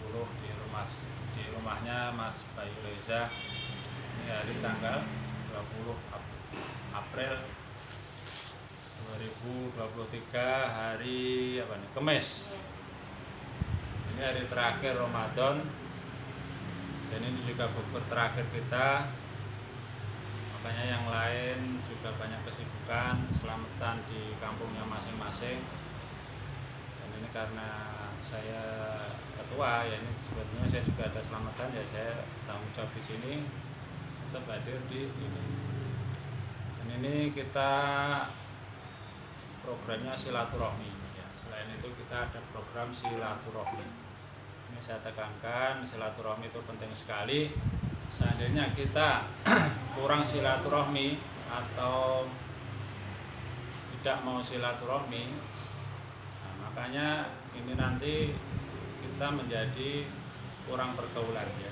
20 di rumahnya Mas Bayu Reza. Ini hari tanggal 20 April 2023, hari apa nih? Kamis. Ini hari terakhir Ramadan. Dan ini juga bukber terakhir kita. Makanya yang lain juga banyak kesibukan, selamatan di kampungnya masing-masing. Dan ini karena saya ketua, ya ini sebetulnya saya juga ada selamatan, ya saya tanggung jawab di sini tetap hadir di ini. Dan ini kita programnya silaturahmi. Ya, selain itu kita ada program silaturahmi. Ini saya tekankan, silaturahmi itu penting sekali. Seandainya kita kurang silaturahmi atau tidak mau silaturahmi, nah, makanya ini nanti kita menjadi kurang pergaulan, ya.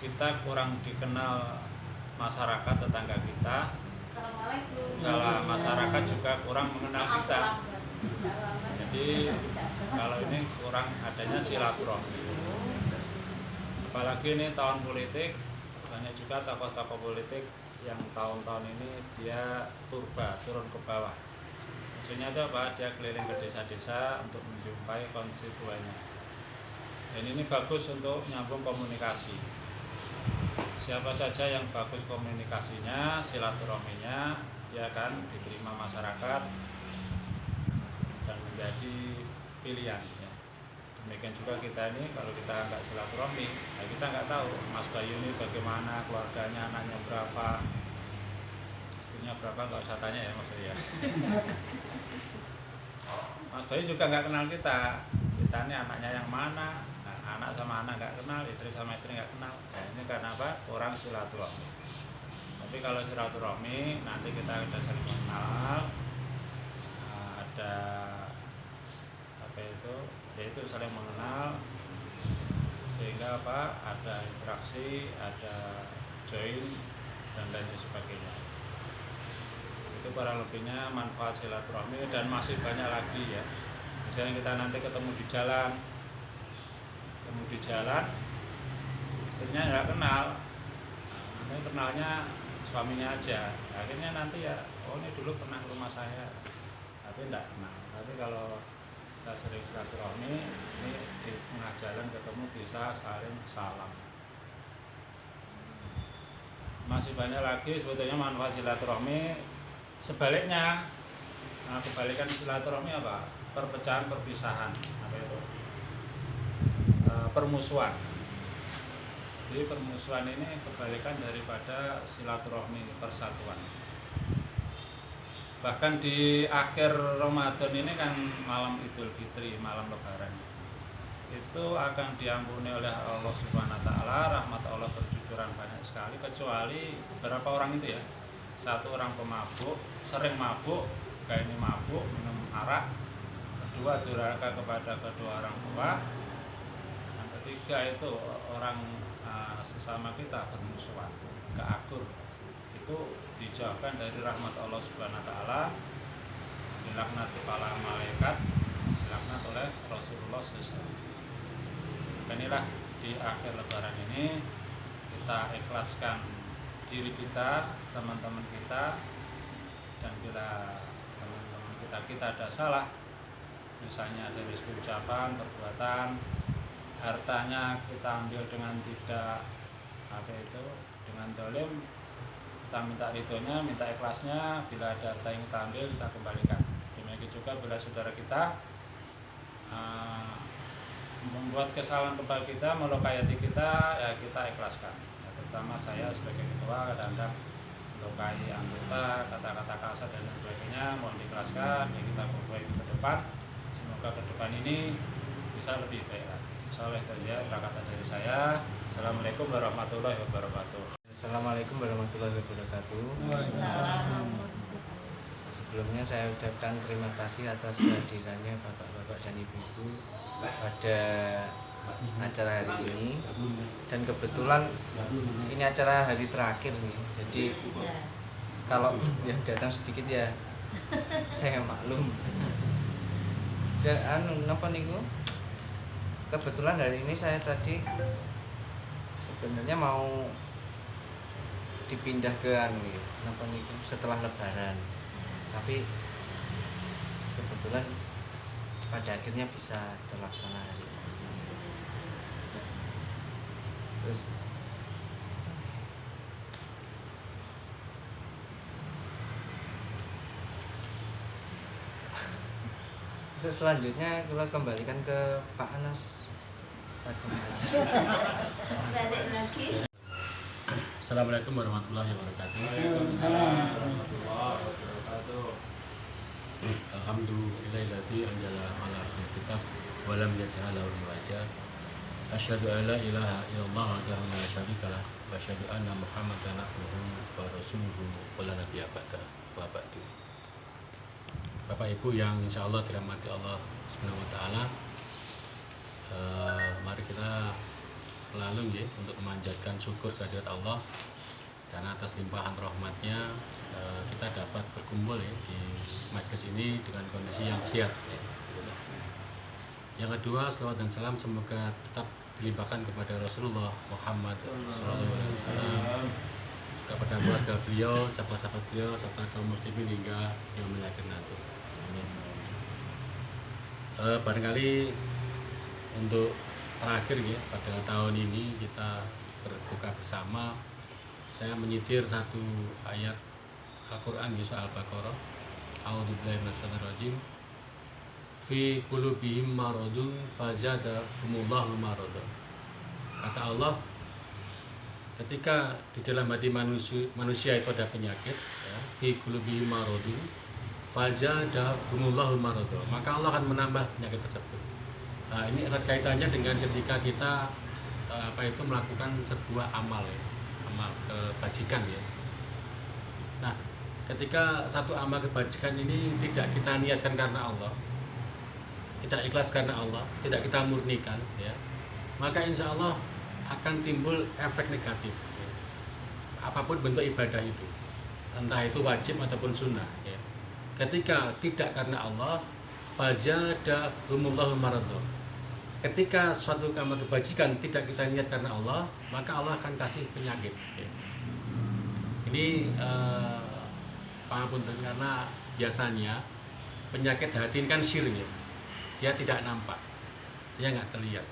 Kita kurang dikenal masyarakat tetangga kita. Salah masyarakat juga kurang mengenal kita. Jadi kalau ini kurang adanya silaturahmi. Apalagi ini tahun politik, banyak juga tokoh-tokoh politik yang tahun-tahun ini dia turun ke bawah. Maksudnya itu apa? Dia keliling ke desa-desa untuk menjumpai konstituennya. Dan ini bagus untuk nyambung komunikasi. Siapa saja yang bagus komunikasinya, silaturahminya, dia akan diterima masyarakat dan menjadi pilihan. Ya. Demikian juga kita ini, kalau kita nggak silaturahmi, ya kita nggak tahu Mas Bayu ini bagaimana, keluarganya, anaknya berapa, istrinya berapa, nggak usah tanya ya Mas Bayu. Mas Bayu juga nggak kenal kita ini anaknya yang mana. Nah, anak sama anak nggak kenal, istri sama istri nggak kenal. Nah, ini karena apa? Kurang silaturahmi. Tapi kalau silaturahmi, nanti kita sudah saling mengenal, ada apa itu, yaitu saling mengenal, sehingga apa? Ada interaksi, ada join dan lain sebagainya. Itu kurang lebihnya manfaat silaturahmi, dan masih banyak lagi, ya. Misalnya kita nanti ketemu di jalan, istrinya nggak kenal, nah, kenalnya suaminya aja. Akhirnya nanti ya, oh ini dulu pernah ke rumah saya, tapi enggak kenal. Tapi kalau kita sering silaturahmi, ini di tengah jalan ketemu bisa saling salam. Masih banyak lagi sebetulnya manfaat silaturahmi. Sebaliknya, nah, kebalikan silaturahmi apa? Perpecahan, perpisahan, apa itu? Permusuhan. Jadi permusuhan ini kebalikan daripada silaturahmi, persatuan. Bahkan di akhir Ramadan ini kan malam Idul Fitri, malam Lebaran, itu akan diampuni oleh Allah Subhanahu Wa Taala. Rahmat Allah bercucuran banyak sekali, kecuali beberapa orang itu, ya. Satu orang pemabuk, sering mabuk, kayak ini mabuk, minum arak. Kedua, durhaka kepada kedua orang tua. Yang ketiga itu orang sesama kita bermusuhan, keakur. Itu dijauhkan dari rahmat Allah Subhanahu Wa Taala, dilaknati para malaikat, dilaknat oleh Rasulullah SAW. Inilah di akhir Lebaran ini kita ikhlaskan diri kita, teman-teman kita, dan bila teman-teman kita ada salah, misalnya dari segi ucapan, perbuatan, hartanya kita ambil dengan tidak dengan dolim, kita minta ridhonya, minta ikhlasnya. Bila ada harta yang kita ambil, kita kembalikan. Demikian juga bila saudara kita membuat kesalahan kepada kita, melukai hati kita, ya kita ikhlaskan. Ya, terutama saya sebagai ketua kadang-kadang melukai anggota, kata-kata kasar dan sebagainya, mohon diikhlaskan. Ya, kita perbaiki ke depan. Semoga ke depan ini bisa lebih baik lagi. Insyaallah itu ya kata dari saya. Assalamualaikum warahmatullahi wabarakatuh. Assalamualaikum warahmatullahi wabarakatuh. Sebelumnya saya ucapkan terima kasih atas kehadirannya bapak-bapak dan ibu-ibu pada acara hari ini. Dan kebetulan ini acara hari terakhir nih. Jadi kalau yang datang sedikit ya saya maklum. Dan napa niku? kebetulan hari ini saya tadi sebenarnya mau dipindah ke apa nih setelah Lebaran, tapi kebetulan pada akhirnya bisa terlaksana hari ini. Terus untuk selanjutnya kita kembalikan ke Pak Anas. Balik lagi. Assalamualaikum warahmatullahi wabarakatuh. Alhamdulillahilladzi anzala ala abdihi kitab wa lam yaj'al lahu iwaja. Asyhadu an la ilaha illallah wahdahu la syarika lah wa asyhadu anna Muhammadan abduhu wa rasuluhu wa la nabiyya ba'dahu wa ba'du. Bapak Ibu yang insyaallah dirahmati Allah Subhanahu wa taala, mari kita selalu ya untuk memanjatkan syukur kehadirat Allah karena atas limpahan rahmatnya kita dapat berkumpul ya di majelis ini dengan kondisi yang sehat ya. Yang kedua, selawat dan salam semoga tetap dilimpahkan kepada Rasulullah Muhammad SAW, juga pada keluarga beliau, sahabat-sahabat beliau, serta kaum muslimin hingga yang akhir nanti. Barangkali untuk terakhir ya pada tahun ini kita berbuka bersama, saya menyitir satu ayat Al-Quran Yesaya Al-Baqarah. A'udzubillahi minasyaitonir rajim. Fi qulubihim maradun fazadahumullahu maradan. Kata Allah, ketika di dalam hati manusia itu ada penyakit ya, fi qulubihim maradun fazadahumullahu maradan, maka Allah akan menambah penyakit tersebut. Nah, ini erat kaitannya dengan ketika kita melakukan sebuah amal ya, amal kebajikan ya. Nah, ketika satu amal kebajikan ini tidak kita niatkan karena Allah, tidak ikhlas karena Allah, tidak kita murnikan ya, maka insya Allah akan timbul efek negatif ya. Apapun bentuk ibadah itu, entah itu wajib ataupun sunnah ya. Ketika tidak karena Allah, fazadahumullahu maradan. Ketika suatu amal kebajikan tidak kita niat karena Allah, maka Allah akan kasih penyakit ya. Ini pangapunten karena biasanya penyakit hati ini kan sir ya. Dia tidak nampak, dia nggak terlihat,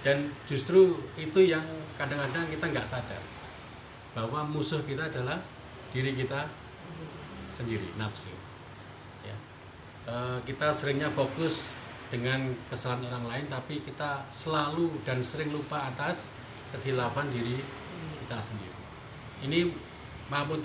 dan justru itu yang kadang-kadang kita nggak sadar bahwa musuh kita adalah diri kita sendiri, nafsu ya. Kita seringnya fokus dengan kesalahan orang lain, tapi kita selalu dan sering lupa atas kekhilafan diri kita sendiri. Ini maupun